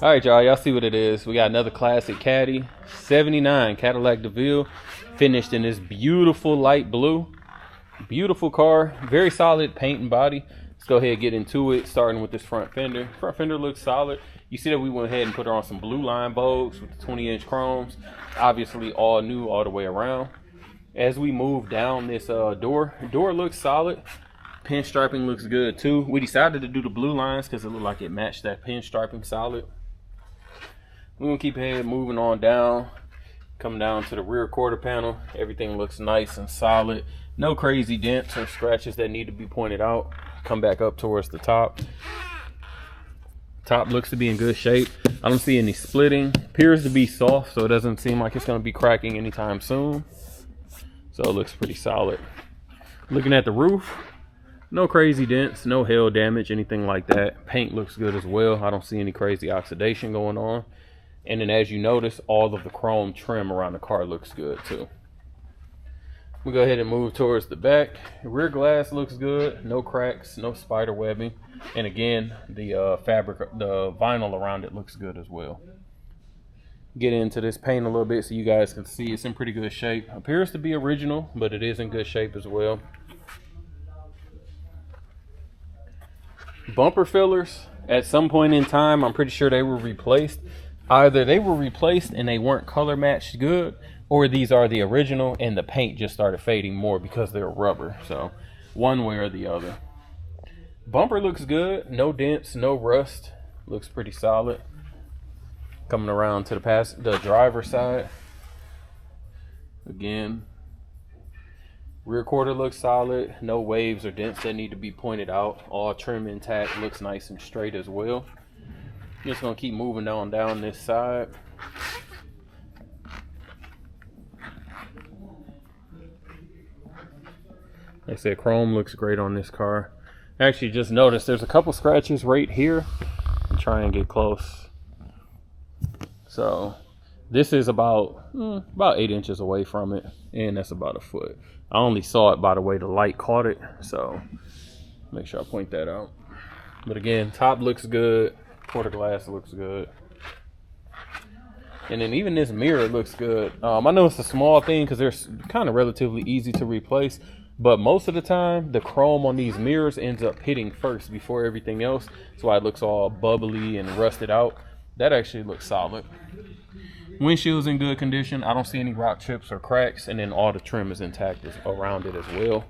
All right, y'all see what it is. We got another classic Caddy, 79 Cadillac Deville, finished in this beautiful light blue. Beautiful car, very solid paint and body. Let's go ahead and get into it, starting with this front fender. Front fender looks solid. You see that we went ahead and put her on some blue line vogues with the 20-inch chromes. Obviously all new all the way around. As we move down this door looks solid. Pinstriping looks good too. We decided to do the blue lines because it looked like it matched that pinstriping solid. We're gonna keep ahead moving on down. Coming down to the rear quarter panel. Everything looks nice and solid. No crazy dents or scratches that need to be pointed out. Come back up towards the top. Top looks to be in good shape. I don't see any splitting. Appears to be soft, so it doesn't seem like it's going to be cracking anytime soon. So it looks pretty solid. Looking at the roof, no crazy dents, no hail damage, anything like that. Paint looks good as well. I don't see any crazy oxidation going on. And then as you notice, all of the chrome trim around the car looks good too. We go ahead and move towards the back. Rear glass looks good, no cracks, no spider webbing, and again the vinyl around it looks good as well. Get into this paint a little bit so you guys can see it's in pretty good shape. Appears to be original, but it is in good shape as well. Bumper fillers, at some point in time, I'm pretty sure they were replaced. Either they were replaced and they weren't color matched good, or these are the original and the paint just started fading more because they're rubber. So one way or the other. Bumper looks good, no dents, no rust, looks pretty solid. Coming around to the driver's side, again, rear quarter looks solid, no waves or dents that need to be pointed out. All trim intact, looks nice and straight as well. Just gonna keep moving down this side. Like I said, chrome looks great on this car. Actually, just noticed there's a couple scratches right here. I'll try and get close. So this is about 8 inches away from it, and that's about a foot. I only saw it by the way the light caught it, so make sure I point that out. But again, top looks good, quarter glass looks good, and then even this mirror looks good. I know it's a small thing because they're kind of relatively easy to replace, but most of the time the chrome on these mirrors ends up hitting first before everything else. That's why it looks all bubbly and rusted out. That actually looks solid. Windshield's in good condition. I don't see any rock chips or cracks, and then all the trim is intact around it as well.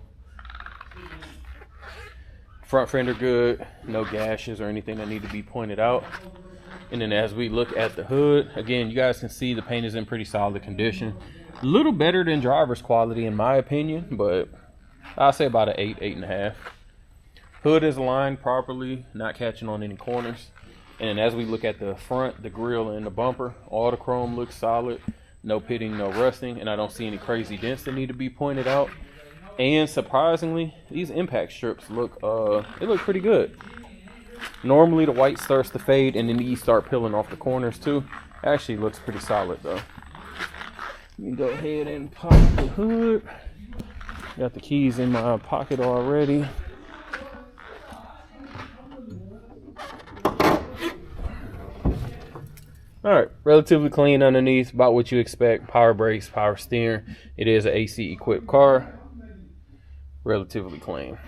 Front fender good, no gashes or anything that need to be pointed out. And then as we look at the hood, again, you guys can see the paint is in pretty solid condition. A little better than driver's quality in my opinion, but I'll say about an 8.5. Hood is aligned properly, not catching on any corners. And as we look at the front, the grille and the bumper, all the chrome looks solid, no pitting, no rusting, and I don't see any crazy dents that need to be pointed out. And surprisingly, these impact strips look pretty good. Normally the white starts to fade and then these start peeling off the corners too. Actually looks pretty solid though. Let me go ahead and pop the hood. Got the keys in my pocket already. Alright, relatively clean underneath, about what you expect. Power brakes, power steering. It is an AC equipped car. Relatively clean.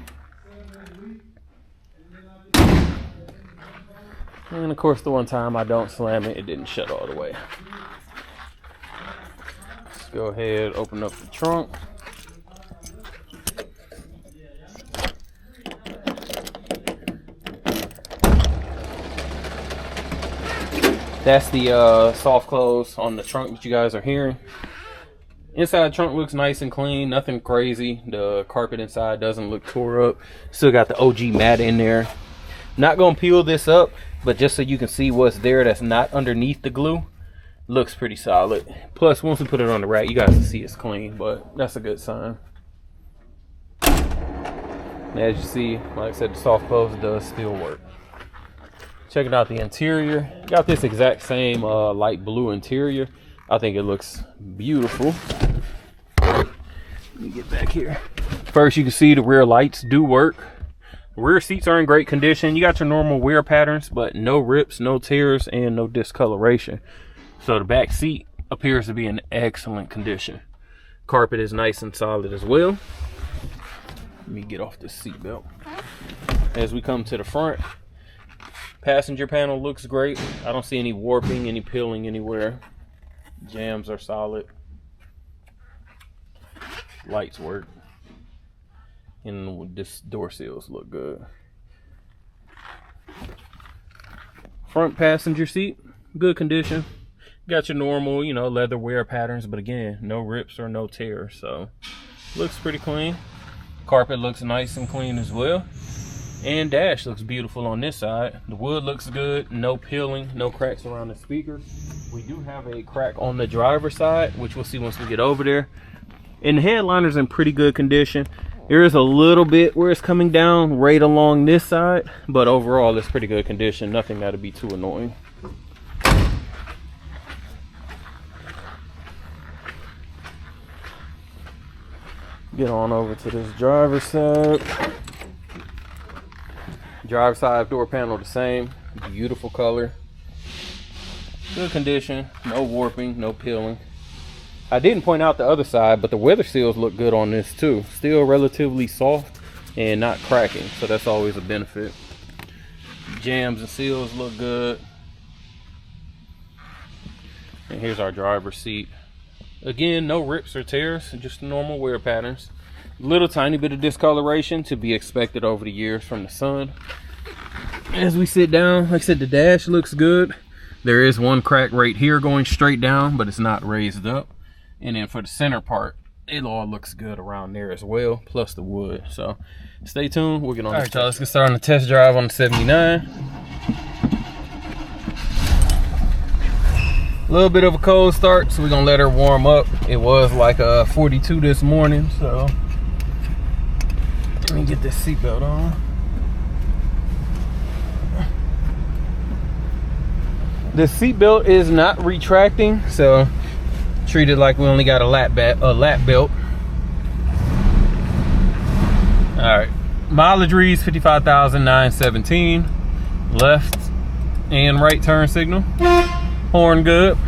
And of course the one time I don't slam it, it didn't shut all the way. Let's go ahead, open up the trunk. That's the soft close on the trunk that you guys are hearing. Inside the trunk looks nice and clean, nothing crazy. The carpet inside doesn't look tore up. Still got the OG mat in there. Not gonna peel this up, but just so you can see what's there that's not underneath the glue. Looks pretty solid. Plus, once we put it on the rack, you guys can see it's clean, but that's a good sign. And as you see, like I said, the soft close does still work. Checking out the interior. Got this exact same light blue interior. I think it looks beautiful. Let me get back here. First, you can see the rear lights do work. Rear seats are in great condition. You got your normal wear patterns, but no rips, no tears, and no discoloration. So the back seat appears to be in excellent condition. Carpet is nice and solid as well. Let me get off this seat belt. As we come to the front, passenger panel looks great. I don't see any warping, any peeling anywhere. Jams are solid. Lights work. And this door seals look good. Front passenger seat, good condition. Got your normal, you know, leather wear patterns, but again, no rips or no tears, so looks pretty clean. Carpet looks nice and clean as well. And dash looks beautiful on this side. The wood looks good, no peeling, no cracks around the speakers. We do have a crack on the driver's side, which we'll see once we get over there. And the headliner's in pretty good condition. There is a little bit where it's coming down right along this side, but overall it's pretty good condition. Nothing that'll be too annoying. Get on over to this driver's side. Driver's side door panel the same. Beautiful color. Good condition. No warping, no peeling. I didn't point out the other side, but the weather seals look good on this too. Still relatively soft and not cracking, so that's always a benefit. Jams and seals look good. And here's our driver's seat. Again, no rips or tears, just normal wear patterns. Little tiny bit of discoloration to be expected over the years from the sun. As we sit down, like I said, the dash looks good. There is one crack right here going straight down, but it's not raised up. And then for the center part, it all looks good around there as well, plus the wood. So stay tuned, we'll get on. All right, y'all, let's get started on the test drive on the 79. A little bit of a cold start, so we're gonna let her warm up. It was like 42 this morning, so let me get this seatbelt on. The seatbelt is not retracting, so treat it like we only got a lap belt. All right, mileage reads 55,917. Left and right turn signal. Horn good.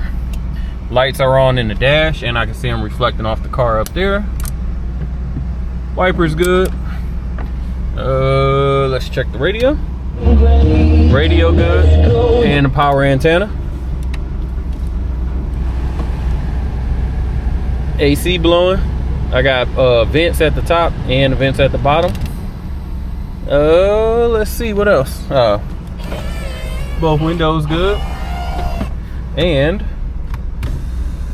Lights are on in the dash, and I can see them reflecting off the car up there. Wipers good. Let's check the radio. Radio good, and the power antenna. AC blowing. I got vents at the top and vents at the bottom. Let's see what else. Both windows good. And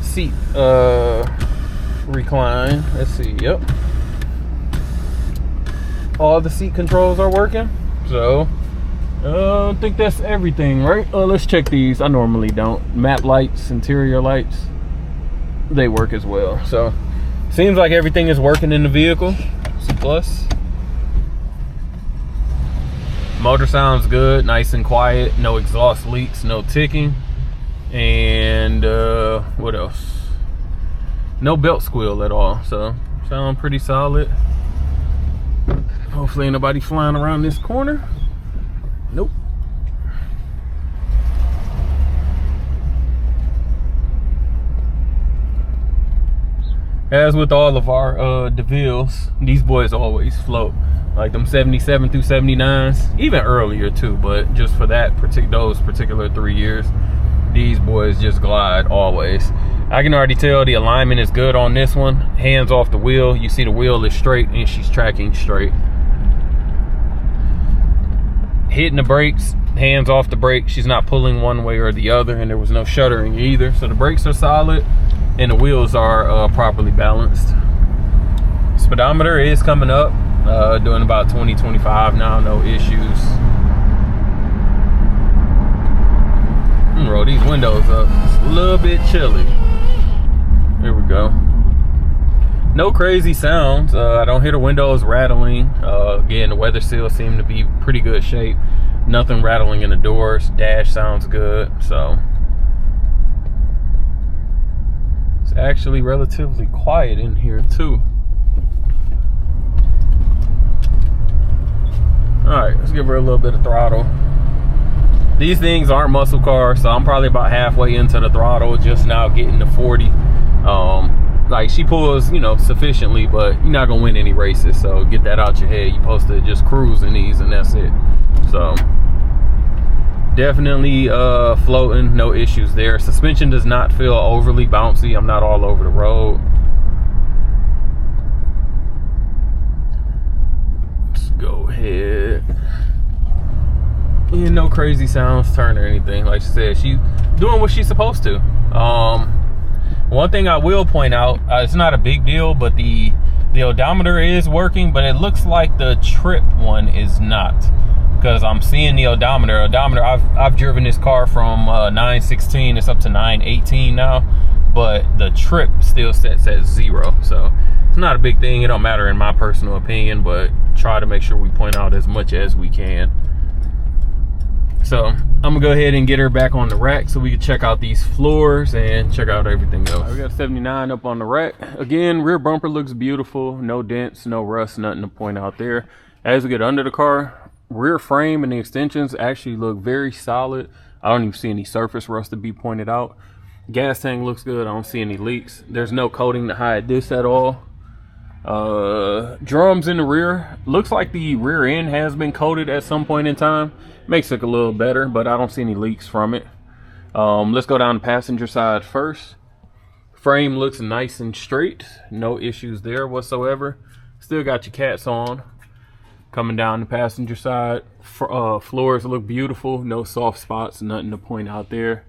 seat recline. Let's see. Yep, all the seat controls are working. So I think that's everything, right? Let's check these. I normally don't. Map lights, interior lights, they work as well. So seems like everything is working in the vehicle. It's a plus. Motor sounds good, nice and quiet, no exhaust leaks, no ticking. And what else? No belt squeal at all, so sound pretty solid. Hopefully ain't nobody flying around this corner. Nope. As with all of our Devilles, these boys always float. Like them 77 through 79s, even earlier too, but just for that those particular 3 years, these boys just glide always. I can already tell the alignment is good on this one. Hands off the wheel. You see the wheel is straight and she's tracking straight. Hitting the brakes, hands off the brake. She's not pulling one way or the other, and there was no shuddering either. So the brakes are solid and the wheels are properly balanced. Speedometer is coming up, doing about 20-25 now, no issues. Roll these windows up. It's a little bit chilly. There we go. No crazy sounds. I don't hear the windows rattling. Again, the weather seals seem to be pretty good shape. Nothing rattling in the doors. Dash sounds good. So it's actually relatively quiet in here too. All right, let's give her a little bit of throttle. These things aren't muscle cars, so I'm probably about halfway into the throttle, just now getting to 40. Like, she pulls, you know, sufficiently, but you're not gonna win any races, so get that out your head. You're supposed to just cruise in these and that's it. So definitely floating, no issues there. Suspension does not feel overly bouncy. I'm not all over the road. Let's go ahead. And no crazy sounds, turn or anything. Like she said, she's doing what she's supposed to. One thing I will point out, it's not a big deal, but the odometer is working, but it looks like the trip one is not, because I'm seeing the odometer. I've driven this car from 916, it's up to 918 now, but the trip still sets at 0. So it's not a big thing. It don't matter in my personal opinion, but try to make sure we point out as much as we can. So I'm gonna go ahead and get her back on the rack so we can check out these floors and check out everything else. We got 79 up on the rack. Again, rear bumper looks beautiful. No dents, no rust, nothing to point out there. As we get under the car, rear frame and the extensions actually look very solid. I don't even see any surface rust to be pointed out. Gas tank looks good. I don't see any leaks. There's no coating to hide this at all. Drums in the rear. Looks like the rear end has been coated at some point in time. Makes it a little better, but I don't see any leaks from it. Let's go down the passenger side first. Frame looks nice and straight. No issues there whatsoever. Still got your cats on. Coming down the passenger side, floors look beautiful. No soft spots, nothing to point out there.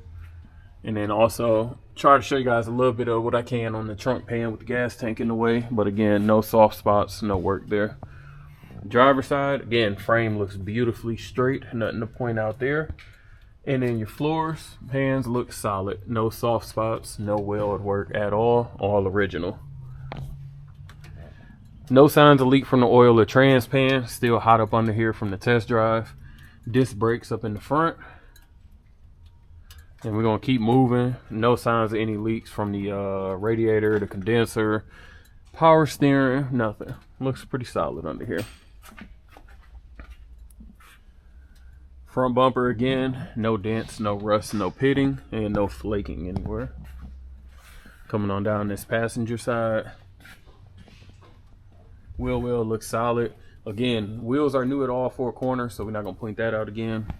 And then also try to show you guys a little bit of what I can on the trunk pan with the gas tank in the way. But again, no soft spots, no work there. Driver's side, again, frame looks beautifully straight, nothing to point out there. And then your floors, pans look solid, no soft spots, no weld work at all original. No signs of leak from the oil or trans pan, still hot up under here from the test drive. Disc brakes up in the front. And we're gonna keep moving. No signs of any leaks from the radiator, the condenser, power steering, nothing. Looks pretty solid under here. Front bumper again, no dents, no rust, no pitting, and no flaking anywhere. Coming on down this passenger side. Wheel well looks solid. Again, wheels are new at all 4 corners, so we're not gonna point that out again.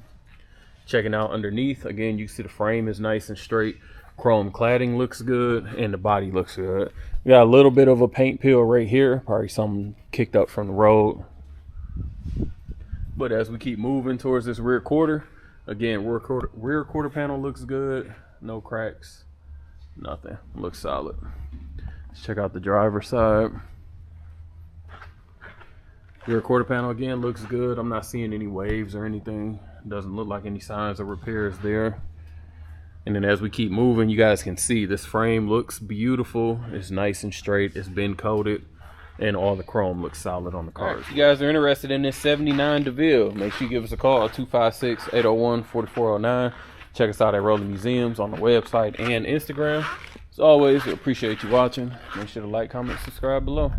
Checking out underneath, again, you see the frame is nice and straight. Chrome cladding looks good, and the body looks good. We got a little bit of a paint peel right here, probably something kicked up from the road. But as we keep moving towards this rear quarter, again, rear quarter panel looks good. No cracks, nothing. Looks solid. Let's check out the driver's side. Rear quarter panel again looks good. I'm not seeing any waves or anything. Doesn't look like any signs of repairs there. And then as we keep moving, you guys can see this frame looks beautiful. It's nice and straight. It's been coated. And all the chrome looks solid on the cars. If you guys are interested in this 79 Deville, make sure you give us a call at 256-801-4409. Check us out at Rolling Museums on the website and Instagram. As always, we appreciate you watching. Make sure to like, comment, subscribe below.